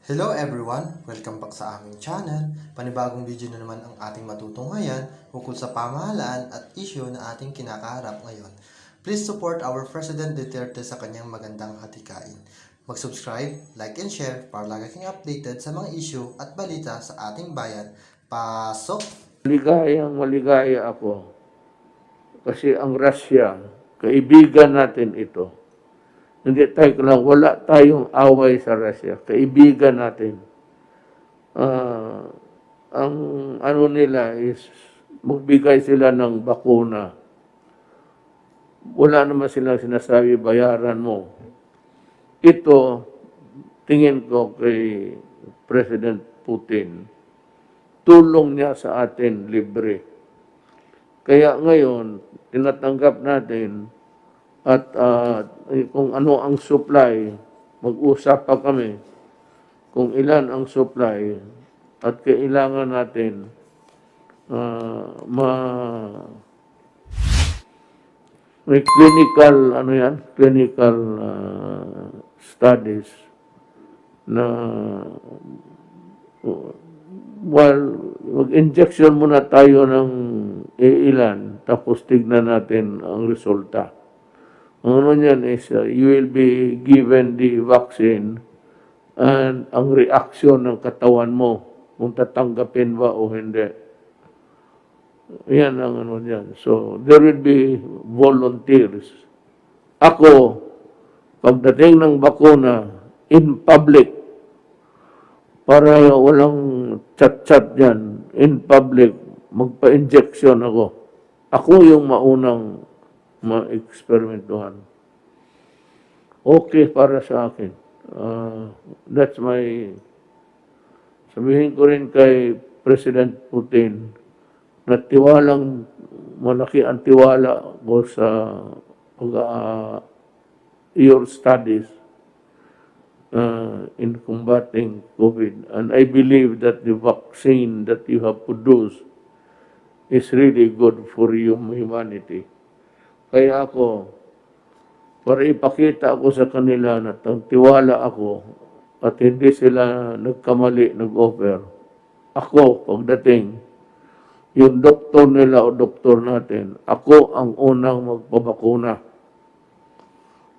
Hello everyone! Welcome back sa aming channel. Panibagong video na naman ang ating matutunghayan ukol sa pamahalaan at issue na ating kinakaharap ngayon. Please support our President Duterte sa kanyang magandang hatikain. Mag-subscribe, like and share para lagi kang updated sa mga issue at balita sa ating bayan. Pasok! Maligaya ako kasi ang Russia, kaibigan natin ito. Hindi tayo lang, wala tayong away sa Russia. Kaibigan natin. Ang ano nila is magbigay sila ng bakuna. Wala naman silang sinasabi, bayaran mo. Ito, tingin ko kay President Putin, tulong niya sa atin libre. Kaya ngayon, tinatanggap natin at kung ano ang supply, mag-usap pa kami kung ilan ang supply at kailangan natin may clinical studies na mag-injection muna tayo ng ilan, tapos tignan natin ang resulta. Ang ano niyan is, you will be given the vaccine and ang reaction ng katawan mo, kung tatanggapin ba o hindi. Yan ang ano niyan. So, there will be volunteers. Ako, pagdating ng bakuna, in public, para walang chat-chat dyan, in public, magpa-injection ako. Ako yung maunang ma-experimentuhan. Okay para sa akin. That's my... Sabihin ko rin kay President Putin na tiwalang malaki ang tiwala ko sa your studies in combating COVID. And I believe that the vaccine that you have produced is really good for humanity. Kaya ako, para ipakita ako sa kanila na tiwala ako at hindi sila nagkamali, nag-offer. Ako, pagdating, yung doktor nila o doktor natin, ako ang unang magpabakuna.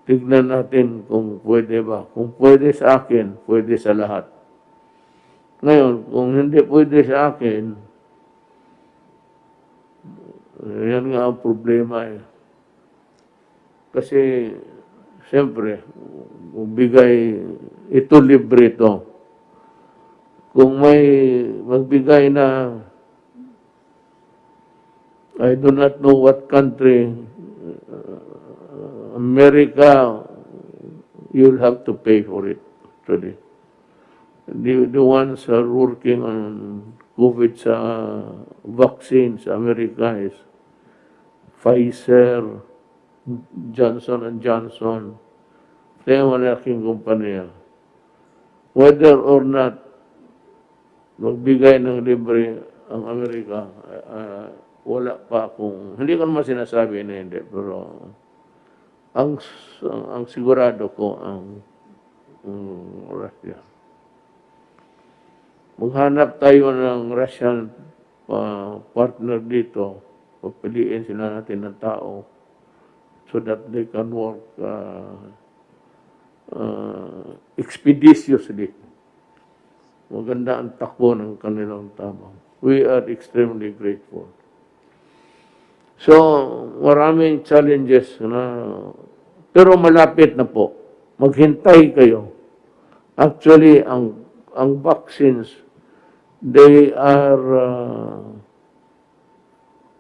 Tignan natin kung pwede ba. Kung pwede sa akin, pwede sa lahat. Ngayon, kung hindi pwede sa akin, yan nga ang problema eh. Kasi, siyempre, bigay, ito libre ito. Kung may magbigay na, I do not know what country, America, you'll have to pay for it, actually. The ones are working on COVID sa vaccine sa America is Pfizer, Johnson & Johnson. Kaya malaking kumpanya. Whether or not magbigay ng libre ang Amerika, wala pa akong, hindi ko naman sinasabi na hindi, pero ang sigurado ko ang Russia. Maghanap tayo ng Russian partner dito, papiliin sila natin ng tao so that they can work expeditiously. Maganda ang takbo ng kanilang tabang. We are extremely grateful. So, maraming challenges na, pero malapit na po. Maghintay kayo. Actually, ang vaccines, they are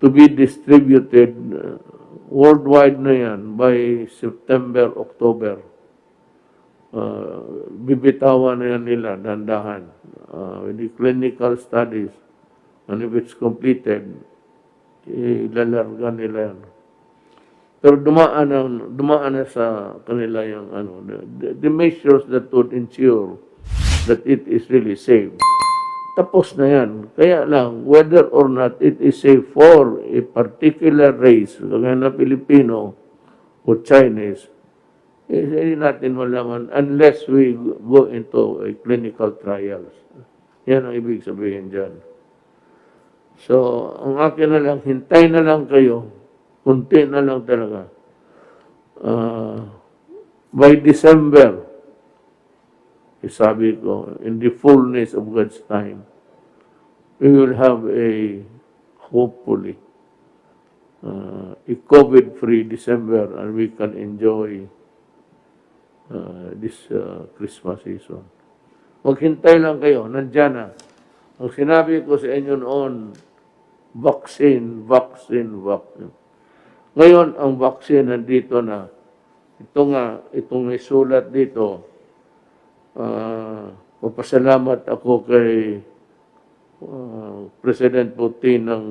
to be distributed worldwide na yan by September, October. Bibitawan na yan nila, dandahan. With the clinical studies, and if it's completed, ilalarga nila yan. Pero dumaan na sa kanila yung the measures that would ensure that it is really safe. Tapos na yan. Kaya lang, whether or not it is safe for a particular race, kagaya na Pilipino o Chinese, hindi natin malaman unless we go into a clinical trials. Yan ang ibig sabihin dyan. So, ang akin na lang, hintay na lang kayo, kunti na lang talaga. By December, sabi ko, in the fullness of God's time, we will have hopefully, a COVID-free December and we can enjoy this Christmas season. Maghintay lang kayo, nandyan na. Ang sinabi ko sa inyo noon, vaccine, vaccine, vaccine. Ngayon, ang vaccine nandito na. Ito nga, itong may sulat dito, papasalamat ako kay President Putin ng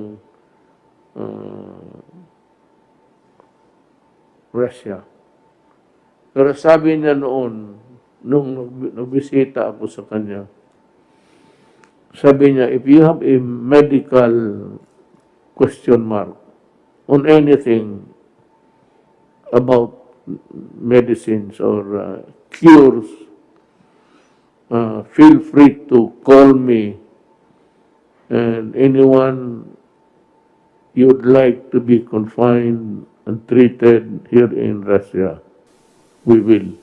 Russia. Pero sabi niya noon, nung nagbisita ako sa kanya, sabi niya, if you have a medical question mark on anything about medicines or cures, feel free to call me, and anyone you'd like to be confined and treated here in Russia, we will.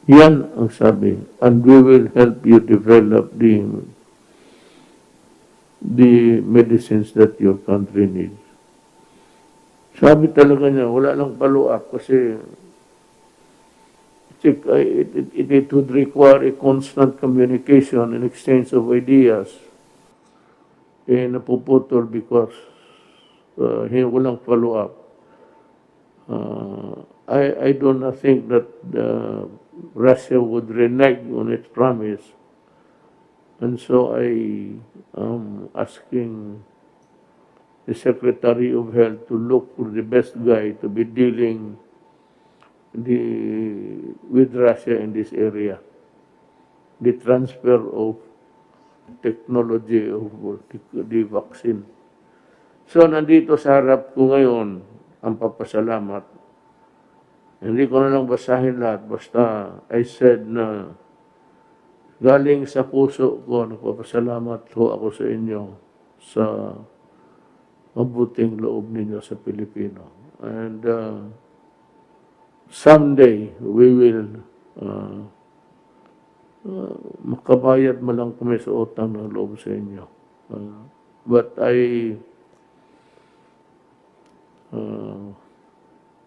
Yan ang sabi. And we will help you develop the medicines that your country needs. Sabi talaga niya, wala lang follow-up kasi it would require a constant communication and exchange of ideas. Napuputol because walang follow-up. I do not think that Russia would renege on its promise. And so I am asking the Secretary of Health to look for the best guy to be dealing with Russia in this area. The transfer of technology of the vaccine. So, nandito sa harap ko ngayon ang papasalamat. Hindi ko na lang basahin lahat. Basta, I said na galing sa puso ko, nagpapasalamat ho ako sa inyo sa mabuting loob ninyo sa Pilipino. And someday, we will makabayad man lang kami sa utang ng loob sa inyo. But I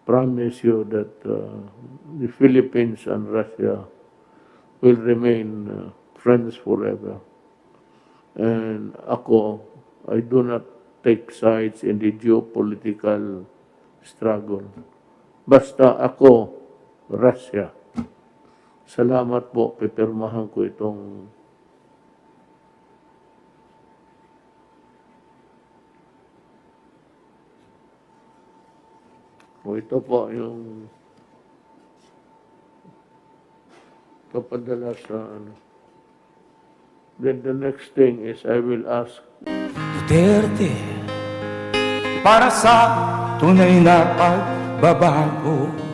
promise you that the Philippines and Russia will remain friends forever. And ako, I do not take sides in the geopolitical struggle. Basta ako, Russia. Salamat po, pipirmahan ko itong ito po yung papadala sa ano. Then the next thing is I will ask Duterte para sa tunay na pagbabago.